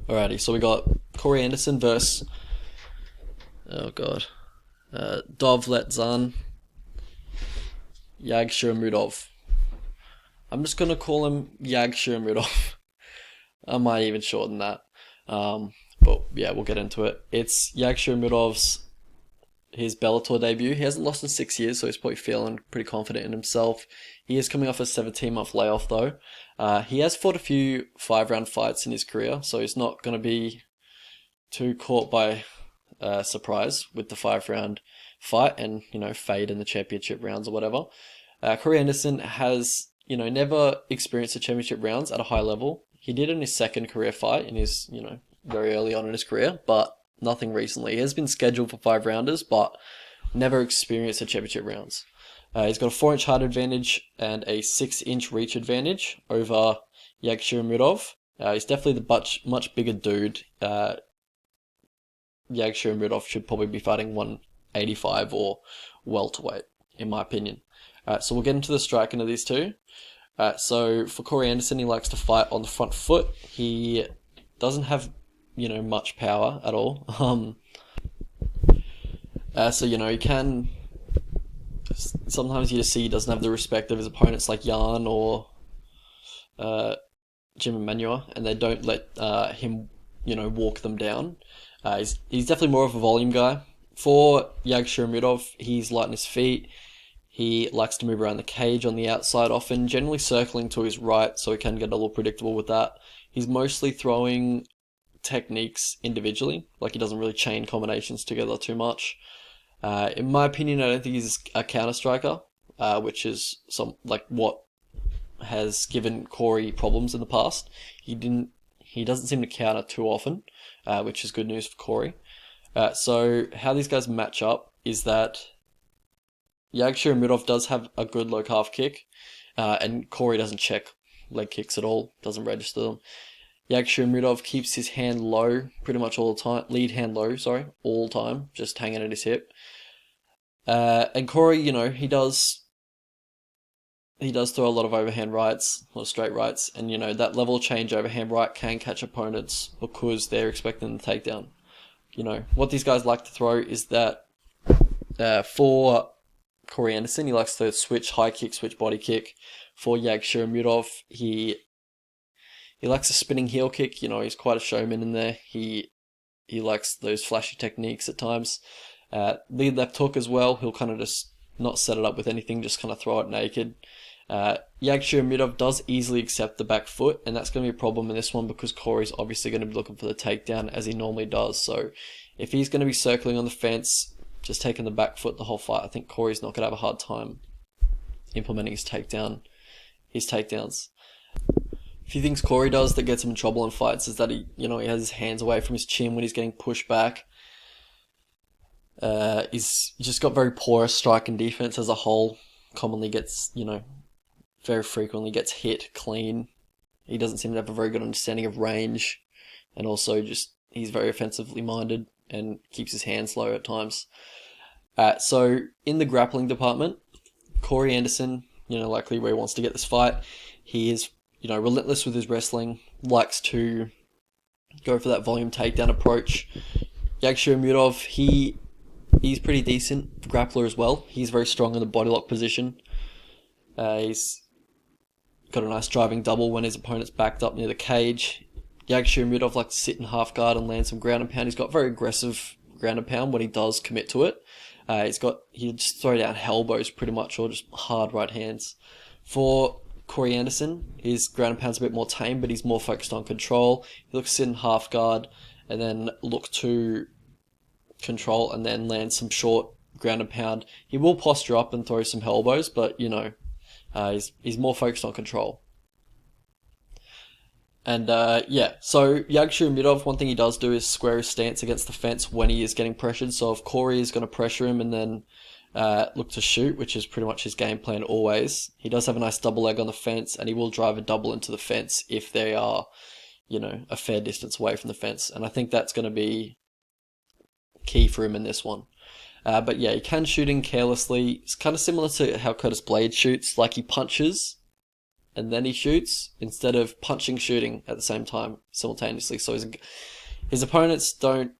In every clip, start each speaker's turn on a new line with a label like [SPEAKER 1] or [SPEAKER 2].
[SPEAKER 1] Alrighty, so we got Corey Anderson versus, oh god, Dovletdzhan, Yagshimuradov. I'm just gonna call him Yagshimuradov. I might even shorten that. But yeah, we'll get into it. It's Yagshimuradov's his Bellator debut. He hasn't lost in 6 years, so he's probably feeling pretty confident in himself. He is coming off a 17-month layoff though. He has fought a few 5-round fights in his career, so he's not going to be too caught by surprise with the 5-round fight and, fade in the championship rounds or whatever. Corey Anderson has, never experienced the championship rounds at a high level. He did in his second career fight in his, very early on in his career, but nothing recently. He has been scheduled for 5-rounders, but never experienced the championship rounds. He's got a 4-inch height advantage and a 6-inch reach advantage over Yagshimuradov. He's definitely the much bigger dude. Yagshimuradov should probably be fighting 185 or welterweight, in my opinion. So we'll get into the striking of these two. So for Corey Anderson, he likes to fight on the front foot. He doesn't have, much power at all. So, he can... Sometimes you just see he doesn't have the respect of his opponents like Jan or Jim Emmanuel, and they don't let him, walk them down. He's definitely more of a volume guy. For Yagshimuradov, he's light on his feet. He likes to move around the cage on the outside often, generally circling to his right, so he can get a little predictable with that. He's mostly throwing techniques individually, like he doesn't really chain combinations together too much. In my opinion, I don't think he's a counter striker, which is what has given Corey problems in the past. He doesn't seem to counter too often, which is good news for Corey. So how these guys match up is that Yagshimuradov does have a good low calf kick, and Corey doesn't check leg kicks at all, doesn't register them. Yagshimuradov keeps his hand low pretty much all the time, lead hand low, all the time, just hanging at his hip. And Corey, he does throw a lot of overhand rights, or straight rights, and that level change overhand right can catch opponents because they're expecting the takedown. What these guys like to throw is that for Corey Anderson, he likes to switch high kick, switch body kick. For Yagshimuradov, he likes a spinning heel kick. He's quite a showman in there. He likes those flashy techniques at times. Lead left hook as well. He'll kind of just not set it up with anything, just kind of throw it naked. Yagshimuradov does easily accept the back foot, and that's going to be a problem in this one because Corey's obviously going to be looking for the takedown as he normally does. So if he's going to be circling on the fence, just taking the back foot the whole fight, I think Corey's not going to have a hard time implementing his takedowns. A few things Corey does that gets him in trouble in fights is that he has his hands away from his chin when he's getting pushed back. He's just got very porous strike and defense as a whole. Commonly gets, very frequently gets hit clean. He doesn't seem to have a very good understanding of range, and also just he's very offensively minded and keeps his hands low at times. So in the grappling department, Corey Anderson, likely where he wants to get this fight, he is relentless with his wrestling, likes to go for that volume takedown approach. Yagshimuradov, he's pretty decent grappler as well. He's very strong in the body lock position. He's got a nice driving double when his opponent's backed up near the cage. Yagshimuradov likes to sit in half guard and land some ground and pound. He's got very aggressive ground and pound when he does commit to it. He'll just throw down elbows pretty much, or just hard right hands. For Corey Anderson, his ground and pound's a bit more tame, but he's more focused on control. He looks to sit in half guard and then look to control and then land some short ground and pound. He will posture up and throw some elbows, but he's more focused on control. And so Yagshimuradov, one thing he does do is square his stance against the fence when he is getting pressured. So if Corey is going to pressure him and then look to shoot, which is pretty much his game plan always, he does have a nice double leg on the fence, and he will drive a double into the fence if they are, a fair distance away from the fence. And I think that's going to be key for him in this one. But yeah, he can shoot in carelessly. It's kind of similar to how Curtis Blade shoots. Like he punches and then he shoots, instead of punching, shooting at the same time simultaneously. So his opponents don't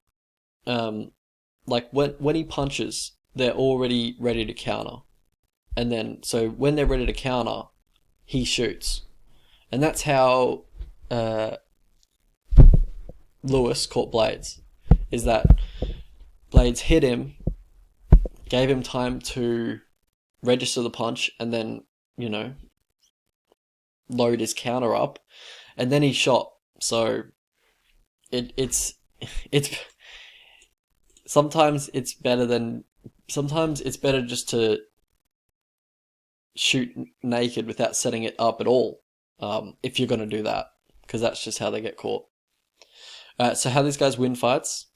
[SPEAKER 1] like when he punches, they're already ready to counter, and then so when they're ready to counter, he shoots, and that's how Lewis caught Blades. Is that Blades hit him, gave him time to register the punch, and then load his counter up, and then he shot. So it's sometimes it's better just to shoot naked without setting it up at all, if you're going to do that, because that's just how they get caught. So how these guys win fights.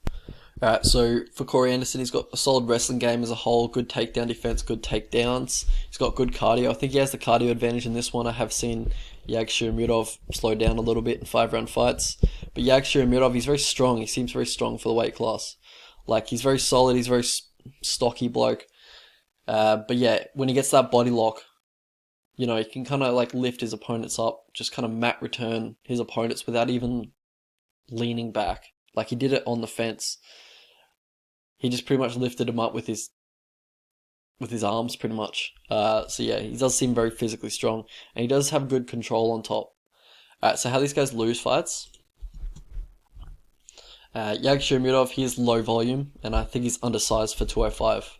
[SPEAKER 1] So for Corey Anderson, he's got a solid wrestling game as a whole, good takedown defense, good takedowns. He's got good cardio. I think he has the cardio advantage in this one. I have seen Yagshimuradov slow down a little bit in 5-round fights. But Yagshimuradov, he's very strong. He seems very strong for the weight class. Like, he's very solid. He's a very stocky bloke. But yeah, when he gets that body lock, he can kind of like lift his opponents up, just kind of mat return his opponents without even leaning back. Like, he did it on the fence. He just pretty much lifted him up with his arms, pretty much. So yeah, he does seem very physically strong, and he does have good control on top. So how these guys lose fights. Yagshimuradov, he is low volume, and I think he's undersized for 205.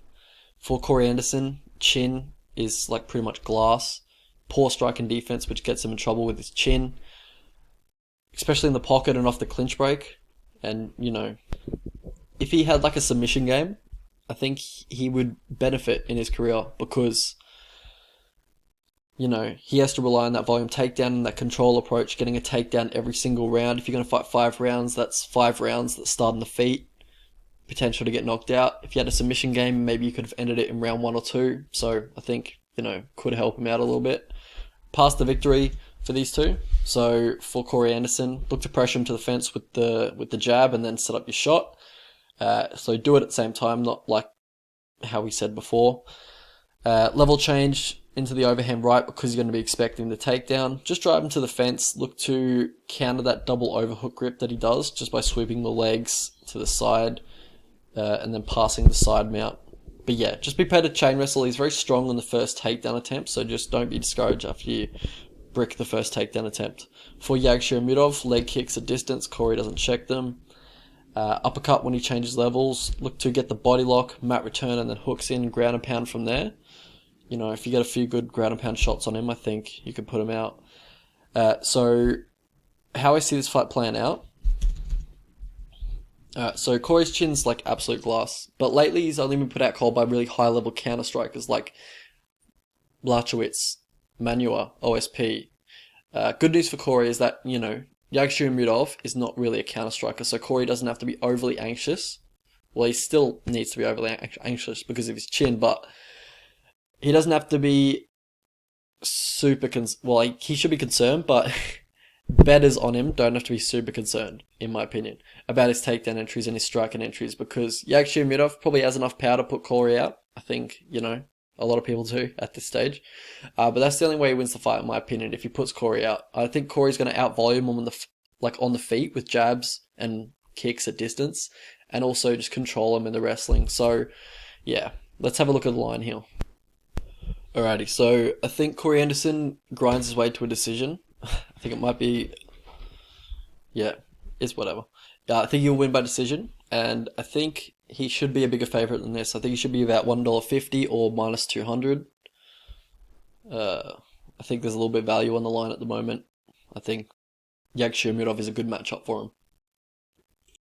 [SPEAKER 1] For Corey Anderson, chin is like pretty much glass. Poor strike and defense, which gets him in trouble with his chin, especially in the pocket and off the clinch break. And, if he had like a submission game, I think he would benefit in his career, because, he has to rely on that volume takedown and that control approach, getting a takedown every single round. If you're going to fight 5 rounds, that's 5 rounds that start on the feet, potential to get knocked out. If you had a submission game, maybe you could have ended it in round 1 or 2. So I think, could help him out a little bit. Past the victory for these two. So for Corey Anderson, look to pressure him to the fence with the jab and then set up your shot. So do it at the same time, not like how we said before. Level change into the overhand right, because you're going to be expecting the takedown. Just drive him to the fence. Look to counter that double overhook grip that he does just by sweeping the legs to the side and then passing the side mount. But yeah, just be prepared to chain wrestle. He's very strong on the first takedown attempt, so just don't be discouraged after you brick the first takedown attempt. For Yagshimuradov, leg kicks at distance. Corey doesn't check them. Uppercut when he changes levels. Look to get the body lock, mat return, and then hooks in, ground and pound from there. If you get a few good ground and pound shots on him, I think you could put him out. So how I see this fight playing out. So Corey's chin's like absolute glass, but lately he's only been put out cold by really high level counter strikers like Blachowicz, Manua, OSP. Good news for Corey is that, Yagshimuradov is not really a counter striker, so Corey doesn't have to be overly anxious. Well, he still needs to be overly anxious because of his chin, but he doesn't have to be super he should be concerned, but betters on him don't have to be super concerned, in my opinion, about his takedown entries and his striking entries, because Yagshimuradov probably has enough power to put Corey out. I think, a lot of people do at this stage. But that's the only way he wins the fight, in my opinion, if he puts Corey out. I think Corey's going to out-volume him on the feet with jabs and kicks at distance, and also just control him in the wrestling. So, yeah, let's have a look at the line here. Alrighty, so I think Corey Anderson grinds his way to a decision. I think it might be... Yeah, it's whatever. I think he'll win by decision, and I think he should be a bigger favourite than this. I think he should be about $1.50 or minus 200. I think there's a little bit of value on the line at the moment. I think Yagshimuradov is a good matchup for him.